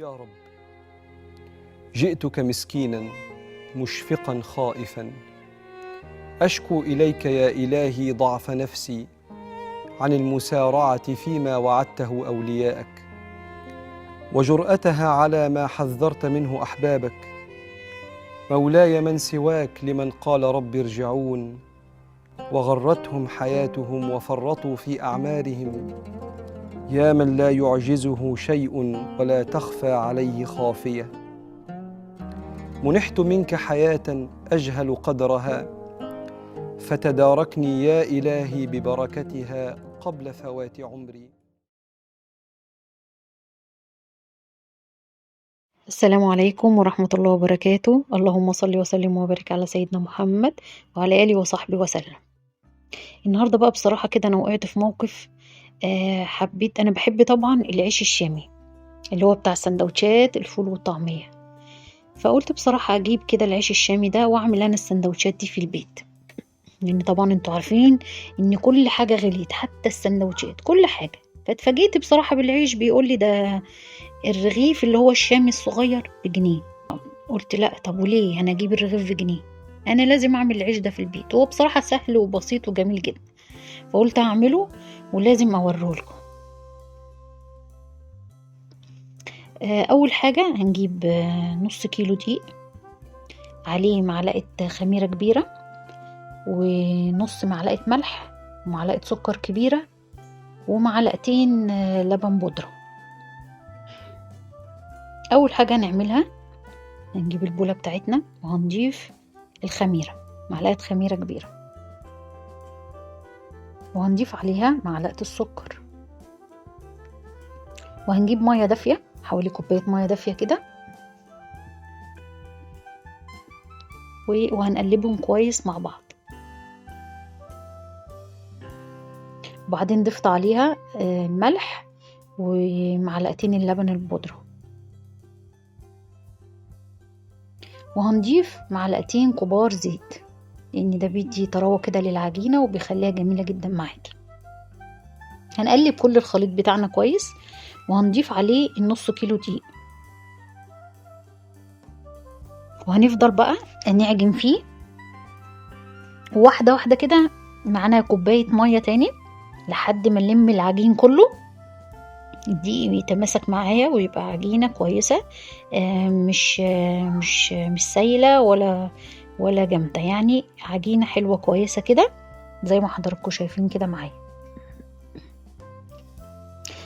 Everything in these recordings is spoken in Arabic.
يا رب، جئتك مسكينا مشفقا خائفا، أشكو إليك يا إلهي ضعف نفسي عن المسارعة فيما وعدته أولياءك، وجرأتها على ما حذرت منه أحبابك. مولاي، من سواك لمن قال رب ارجعون، وغرتهم حياتهم وفرطوا في أعمارهم. يا من لا يعجزه شيء ولا تخفى عليه خافية، منحت منك حياة أجهل قدرها، فتداركني يا إلهي ببركتها قبل فوات عمري. السلام عليكم ورحمة الله وبركاته. اللهم صل وسلم وبارك على سيدنا محمد وعلى آله وصحبه وسلم. النهاردة بقى بصراحة كده أنا وقعت في موقف. حبيت، أنا بحب طبعا العيش الشامي اللي هو بتاع السندوتشات الفول والطعمية. فقلت بصراحة أجيب كده العيش الشامي ده وأعمل أنا السندوتشات دي في البيت، لأن طبعا انتوا عارفين إن كل حاجة غليت، حتى السندوتشات كل حاجة. فاتفاجئت بصراحة بالعيش بيقول لي ده الرغيف اللي هو الشامي الصغير ب1 جنيه. قلت لا، طب وليه انا اجيب الرغيف ب1 جنيه؟ انا لازم اعمل العيش ده في البيت، هو بصراحة سهل وبسيط وجميل جدا. فقلت اعمله ولازم اوريه لكم. اول حاجة هنجيب نص كيلو دقيق، عليه معلقة خميرة كبيرة، ونص معلقة ملح، ومعلقة سكر كبيرة، ومعلقتين لبن بودرة. اول حاجة هنعملها، هنجيب البولة بتاعتنا وهنضيف الخميرة، معلقة خميرة كبيرة، وهنضيف عليها معلقة السكر، وهنجيب مية دافية، حوالي كوباية مية دافية كده، وهنقلبهم كويس مع بعض. وبعدين ضفت عليها الملح ومعلقتين اللبن البودرة، وهنضيف معلقتين كبار زيت، لان ده بيدي طراوة كده للعجينة وبيخليها جميلة جدا معاكي. هنقلب كل الخليط بتاعنا كويس، وهنضيف عليه النص كيلو دقيق، وهنفضل بقى نعجن فيه واحدة واحدة كده، معانا كوباية مية تاني لحد ما نلم العجين كله، الدقيق بيتماسك معايا ويبقى عجينة كويسة، مش سايلة ولا جامدة، يعني عجينة حلوة كويسة كده زي ما حضراتكم شايفين كده معايا.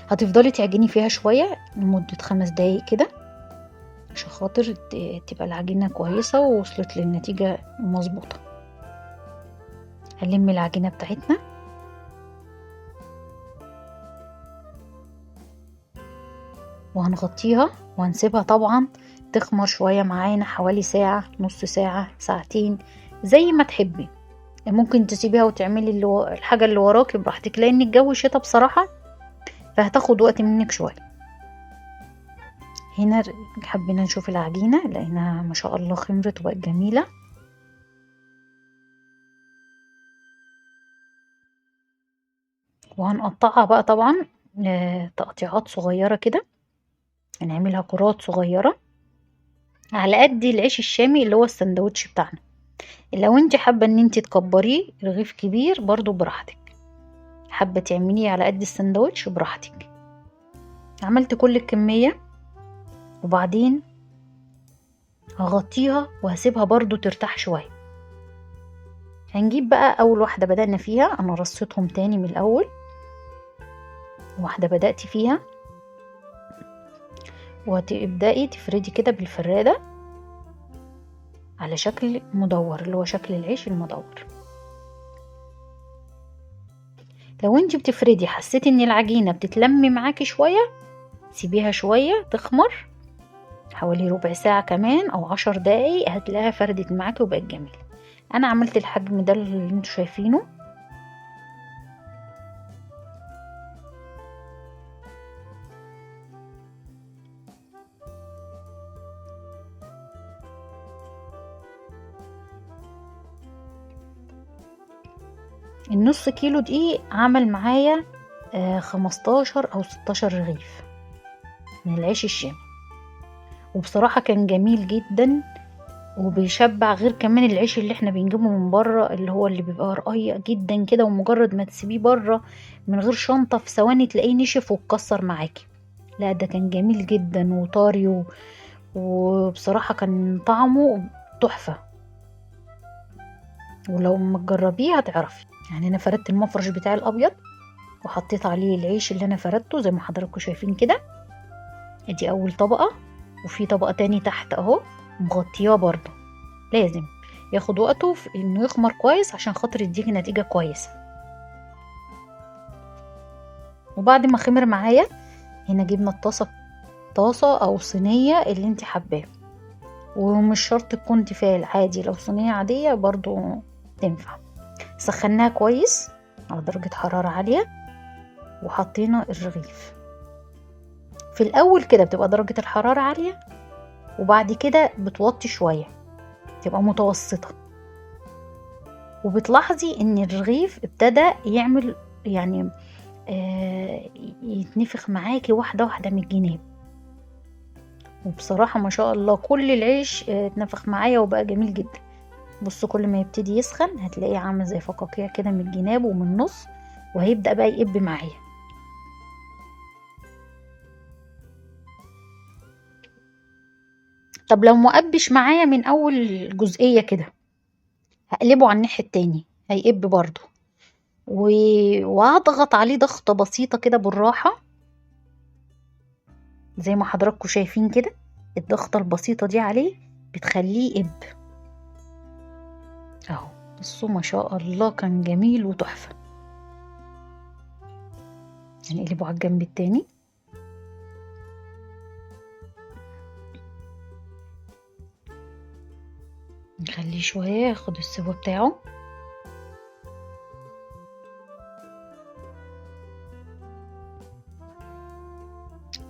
هتفضلي تعجني فيها شوية لمدة 5 دقايق كده، عشان خاطر تبقى العجينة كويسة ووصلت للنتيجة مظبوطة. هنلم العجينة بتاعتنا وهنغطيها وهنسيبها طبعا تخمر شوية معانا، حوالي ساعة، نص ساعة، ساعتين، زي ما تحبي. ممكن تسيبيها وتعملي الحاجة اللي وراكي براحتك، لان الجو شتا بصراحة، فهتاخد وقت منك شوية. هنا حبينا نشوف العجينة، لانها ما شاء الله خمرت وبقت جميلة. وهنقطعها بقى طبعا تقطيعات صغيرة كده، هنعملها كرات صغيرة على قد العيش الشامي اللي هو السندوتش بتاعنا. لو انت حابة ان انت تكبريه رغيف كبير برضو براحتك، حابة تعمليه على قد السندوتش براحتك. عملت كل الكمية، وبعدين هغطيها وهسيبها برضو ترتاح شوية. هنجيب بقى اول واحدة بدأنا فيها، انا رصيتهم تاني من الاول، واحدة بدأت فيها، وهتبدأي تفردي كده بالفرادة على شكل مدور، اللي هو شكل العيش المدور. لو انت بتفردي حسيتي ان العجينة بتتلمي معاكي شوية، سيبيها شوية تخمر، حوالي ربع ساعة كمان او 10 دقايق، هتلاقيها فردت معاكي وبقت جميلة. انا عملت الحجم ده اللي انتوا شايفينه. النص كيلو دقيق عمل معايا 15 او 16 رغيف من العيش الشامي. وبصراحة كان جميل جدا وبيشبع، غير كمان العيش اللي احنا بنجيبه من بره اللي هو اللي بيبقى رقيق جدا كده، ومجرد ما تسيبيه بره من غير شنطة في ثواني تلاقيه نشف واتكسر معاكي. لا ده كان جميل جدا وطري وبصراحة كان طعمه تحفة. ولو ما تجربيه هتعرفي. يعني انا فردت المفرش بتاعي الابيض وحطيت عليه العيش اللي انا فردته زي ما حضراتكم شايفين كده. ادي اول طبقة، وفي طبقة تاني تحت اهو مغطياه برضه. لازم ياخد وقته في انه يخمر كويس عشان خاطر يديكي نتيجة كويسة. وبعد ما خمر معايا هنا جبنا طاسة او صينية اللي انت حباه، ومش شرط تكون تيفال، عادي لو صينية عادية برضو تنفع. سخناها كويس على درجة حرارة عالية وحطينا الرغيف. في الاول كده بتبقى درجة الحرارة عالية، وبعد كده بتوطي شوية تبقى متوسطة، وبتلاحظي ان الرغيف ابتدى يعمل يعني يتنفخ معاكي واحدة واحدة من الجناب. وبصراحة ما شاء الله كل العيش اتنفخ معايا وبقى جميل جدا. بصوا كل ما يبتدي يسخن هتلاقيه عامل زي فقاقيع كده من الجناب ومن النص، وهيبدأ بقى يقب معايا. طب لو مقبش معايا من اول جزئية كده هقلبه على الناحية التاني هيقب برضو، وهضغط عليه ضغطة بسيطة كده بالراحة زي ما حضراتكم شايفين كده. الضغطة البسيطة دي عليه بتخليه يقب اهو. بصوا ما شاء الله كان جميل وتحفة. هنقلبه على الجنب التاني. نخليه شوية ياخد السوا بتاعه.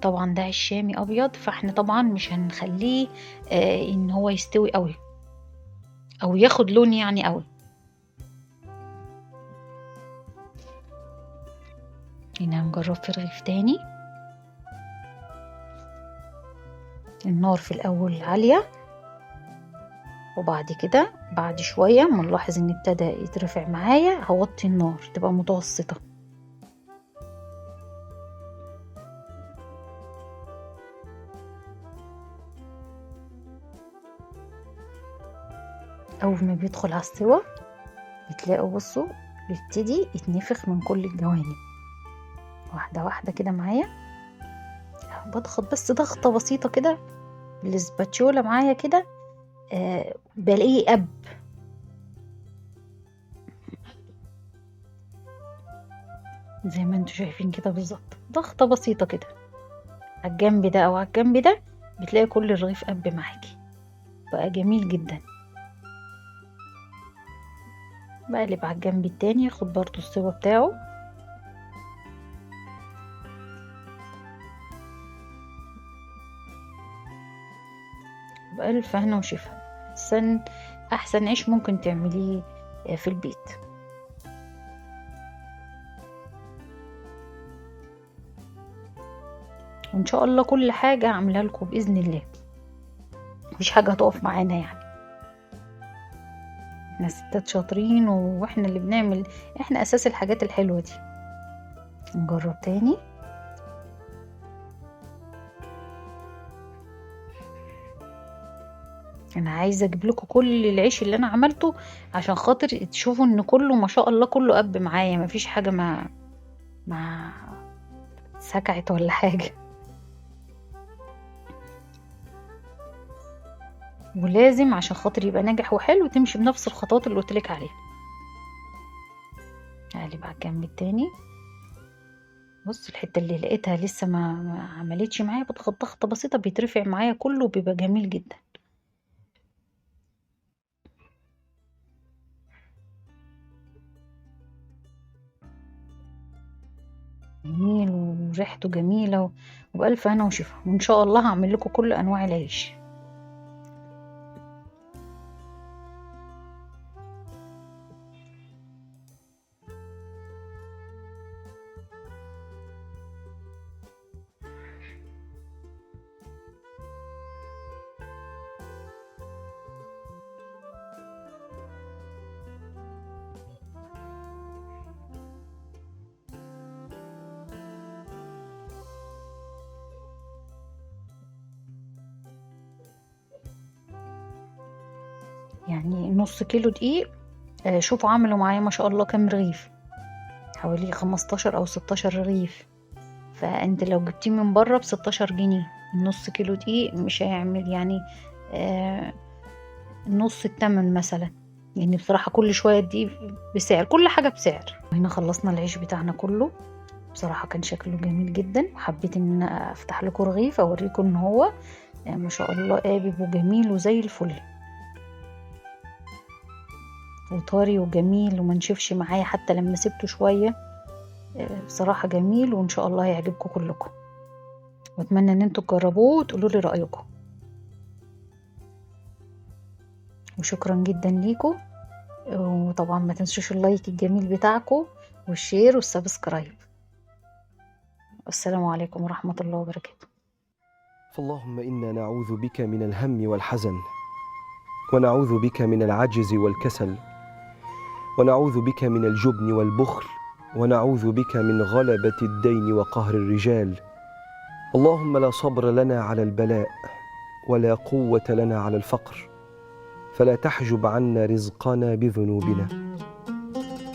طبعا ده عيش شامي ابيض، فاحنا طبعا مش هنخليه ان هو يستوي قوي او ياخد لون يعني قوي. هنا هنجرب في رغيف تاني. النار في الاول عالية، وبعد كده بعد شوية ما نلاحظ ان ابتدى يترفع معايا هوطي النار تبقى متوسطة. اول ما بيدخل على السوا بتلاقوا بصوا بيبتدي يتنفخ من كل الجوانب واحدة واحدة كده معايا. بضغط بس ضغطة بسيطة كده بالسباتشولا معايا كده بلاقيه قب. زي ما انتوا شايفين كده بالظبط، ضغطة بسيطة كده على الجنب ده او على الجنب ده بتلاقي كل الرغيف قب معاكي بقى جميل جدا. بقلب على الجنب التاني ياخد برضو السوا بتاعه. بألف هنا وشفا. احسن عيش ممكن تعمليه في البيت. وان شاء الله كل حاجة اعملها لكم بإذن الله، مفيش حاجة هتقف معانا يعني. احنا ستات شاطرين واحنا اللي بنعمل، احنا اساس الحاجات الحلوة دي. نجرب تاني. انا عايزه اجيب لكم كل العيش اللي انا عملته عشان خاطر تشوفوا ان كله ما شاء الله كله قب معايا، مفيش حاجه ما سكعت ولا حاجه. ولازم عشان خاطر يبقى ناجح وحلو تمشي بنفس الخطوات اللي قلتلك عليها. اقلب على الجنب التاني. بص الحته اللي لقيتها لسه ما عملتش معايا بضغط ضغطه بسيطه بيترفع معايا كله بيبقى جميل جدا. جميل وريحته جميله وبألف هنا وشفا. وان شاء الله هعمل لكم كل انواع العيش. يعني نص كيلو دقيق. شوفوا عملوا معايا ما شاء الله كام رغيف، حوالي 15 أو 16 رغيف. فأنت لو جبتيه من بره ب16 جنيه، نص كيلو دقيق مش هيعمل يعني نص التمن مثلا. يعني بصراحة كل شوية دي بسعر، كل حاجة بسعر. هنا خلصنا العيش بتاعنا كله، بصراحة كان شكله جميل جدا. حبيت ان أنا افتح لكم رغيف اوريكم ان هو ما شاء الله قابب وجميل وزي الفل وطري وجميل وما نشفش معايا حتى لما سبته شوية. بصراحة جميل وان شاء الله يعجبكم كلكم، واتمنى ان انتوا تجربوه وتقولوا لي رأيكم. وشكرا جدا ليكم، وطبعا ما تنسوش اللايك الجميل بتاعكم والشير والسبسكرايب. السلام عليكم ورحمة الله وبركاته. فاللهم إنا نعوذ بك من الهم والحزن، ونعوذ بك من العجز والكسل، ونعوذ بك من الجبن والبخل، ونعوذ بك من غلبة الدين وقهر الرجال. اللهم لا صبر لنا على البلاء، ولا قوة لنا على الفقر، فلا تحجب عنا رزقنا بذنوبنا،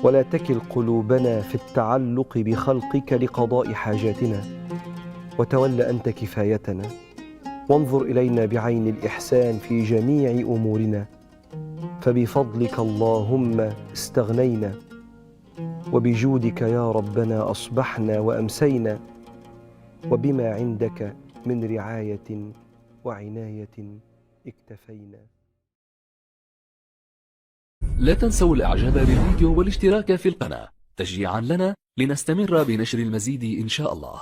ولا تكل قلوبنا في التعلق بخلقك لقضاء حاجاتنا، وتول أنت كفايتنا، وانظر إلينا بعين الإحسان في جميع أمورنا، فبفضلك اللهم استغنينا، وبجودك يا ربنا أصبحنا وأمسينا، وبما عندك من رعاية وعناية اكتفينا. لا تنسوا الإعجاب بالفيديو والاشتراك في القناة تشجيعا لنا لنستمر بنشر المزيد إن شاء الله.